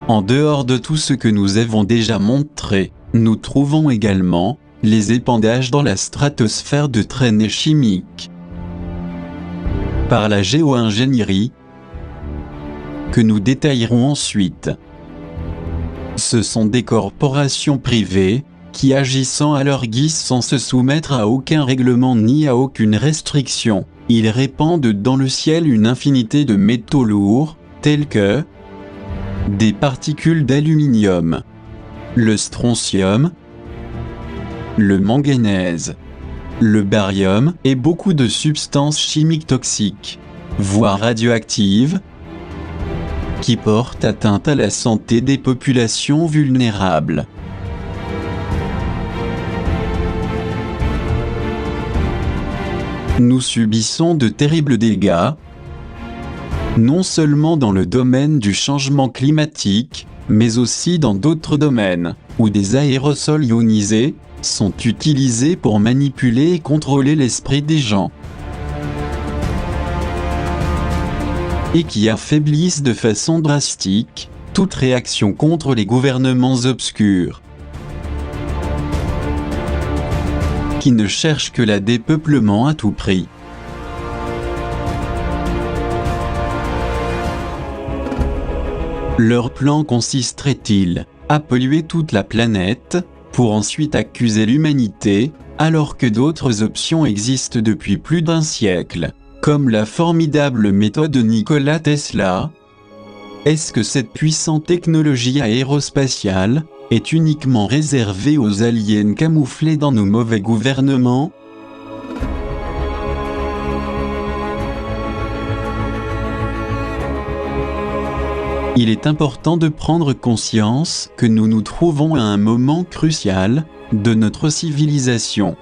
En dehors de tout ce que nous avons déjà montré, nous trouvons également les épandages dans la stratosphère de traînées chimiques. Par la géo-ingénierie, que nous détaillerons ensuite. Ce sont des corporations privées, qui agissant à leur guise sans se soumettre à aucun règlement ni à aucune restriction, ils répandent dans le ciel une infinité de métaux lourds, tels que des particules d'aluminium, le strontium, le manganèse, le barium et beaucoup de substances chimiques toxiques, voire radioactives, qui portent atteinte à la santé des populations vulnérables. Nous subissons de terribles dégâts, non seulement dans le domaine du changement climatique, mais aussi dans d'autres domaines, où des aérosols ionisés sont utilisés pour manipuler et contrôler l'esprit des gens, et qui affaiblissent de façon drastique toute réaction contre les gouvernements obscurs, qui ne cherchent que le dépeuplement à tout prix. Leur plan consisterait-il à polluer toute la planète, pour ensuite accuser l'humanité, alors que d'autres options existent depuis plus d'un siècle, comme la formidable méthode de Nikola Tesla? Est-ce que cette puissante technologie aérospatiale est uniquement réservée aux aliens camouflés dans nos mauvais gouvernements? Il est important de prendre conscience que nous nous trouvons à un moment crucial de notre civilisation.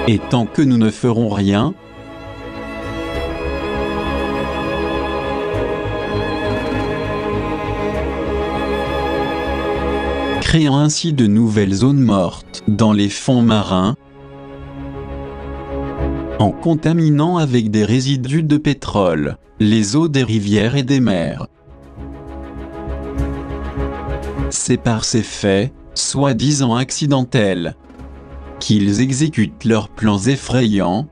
Et tant que nous ne ferons rien, créant ainsi de nouvelles zones mortes dans les fonds marins, en contaminant avec des résidus de pétrole les eaux des rivières et des mers. C'est par ces faits, soi-disant accidentels, qu'ils exécutent leurs plans effrayants,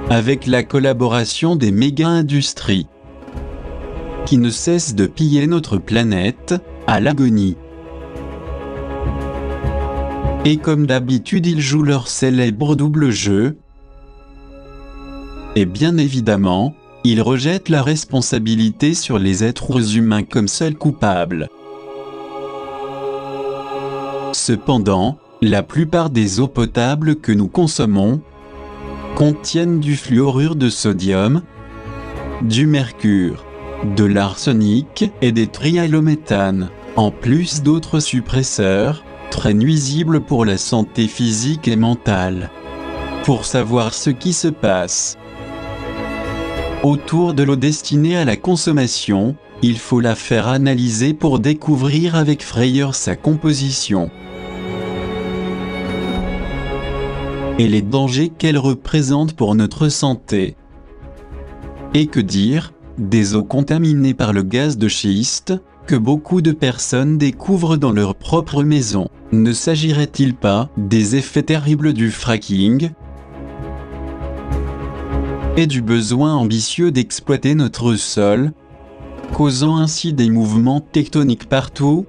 avec la collaboration des méga-industries, qui ne cessent de piller notre planète, à l'agonie. Et comme d'habitude ils jouent leur célèbre double jeu, et bien évidemment, ils rejettent la responsabilité sur les êtres humains comme seuls coupables. Cependant, la plupart des eaux potables que nous consommons contiennent du fluorure de sodium, du mercure, de l'arsenic et des trihallométhanes, en plus d'autres suppresseurs, très nuisibles pour la santé physique et mentale. Pour savoir ce qui se passe autour de l'eau destinée à la consommation, il faut la faire analyser pour découvrir avec frayeur sa composition et les dangers qu'elle représente pour notre santé. Et que dire des eaux contaminées par le gaz de schiste, que beaucoup de personnes découvrent dans leur propre maison? Ne s'agirait-il pas des effets terribles du fracking et du besoin ambitieux d'exploiter notre sol, causant ainsi des mouvements tectoniques partout?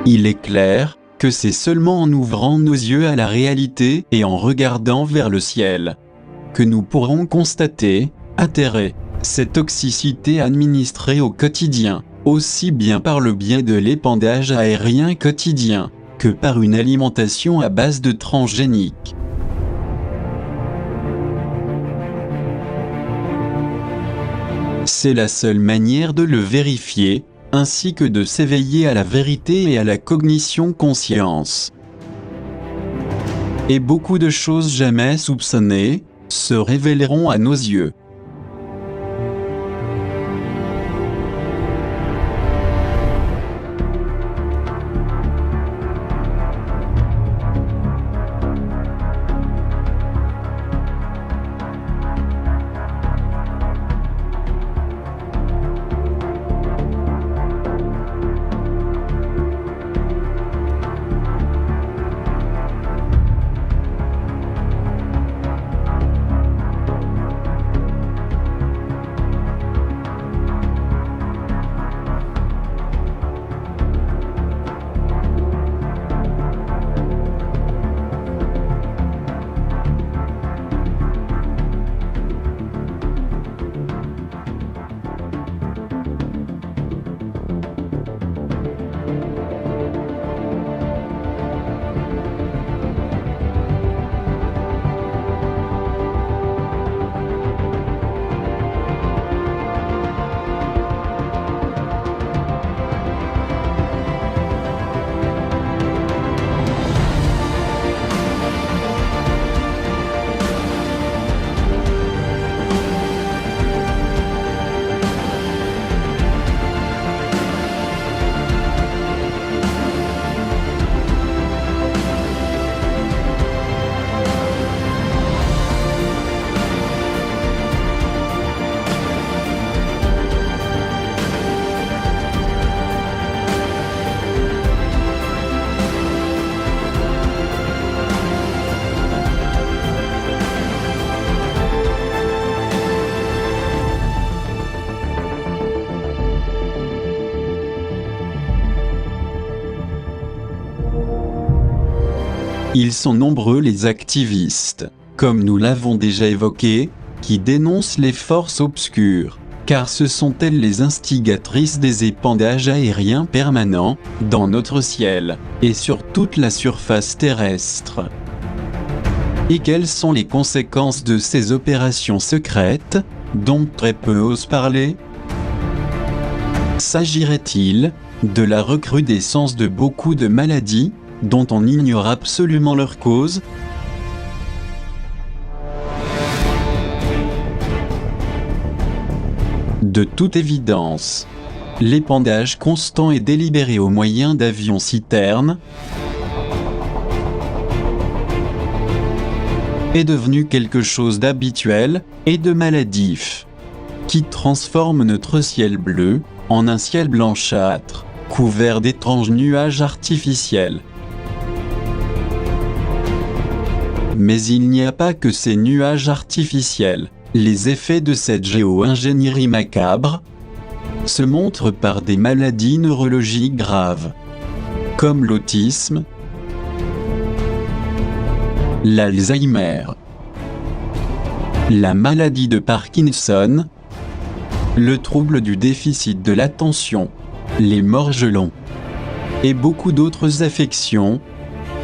Il est clair que c'est seulement en ouvrant nos yeux à la réalité et en regardant vers le ciel que nous pourrons constater, atterrer, cette toxicité administrée au quotidien, aussi bien par le biais de l'épandage aérien quotidien, que par une alimentation à base de transgéniques. C'est la seule manière de le vérifier, ainsi que de s'éveiller à la vérité et à la cognition conscience. Et beaucoup de choses jamais soupçonnées se révéleront à nos yeux. Ils sont nombreux les activistes, comme nous l'avons déjà évoqué, qui dénoncent les forces obscures, car ce sont elles les instigatrices des épandages aériens permanents, dans notre ciel, et sur toute la surface terrestre. Et quelles sont les conséquences de ces opérations secrètes, dont très peu osent parler ? S'agirait-il de la recrudescence de beaucoup de maladies, dont on ignore absolument leur cause ? De toute évidence, l'épandage constant et délibéré au moyen d'avions citernes est devenu quelque chose d'habituel et de maladif, qui transforme notre ciel bleu en un ciel blanchâtre, couvert d'étranges nuages artificiels. Mais il n'y a pas que ces nuages artificiels. Les effets de cette géo-ingénierie macabre se montrent par des maladies neurologiques graves, comme l'autisme, l'Alzheimer, la maladie de Parkinson, le trouble du déficit de l'attention, les morgelons, et beaucoup d'autres affections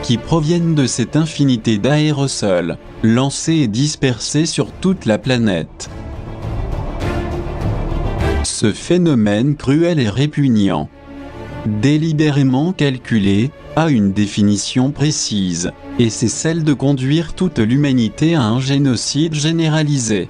qui proviennent de cette infinité d'aérosols lancés et dispersés sur toute la planète. Ce phénomène cruel et répugnant, délibérément calculé, a une définition précise, et c'est celle de conduire toute l'humanité à un génocide généralisé.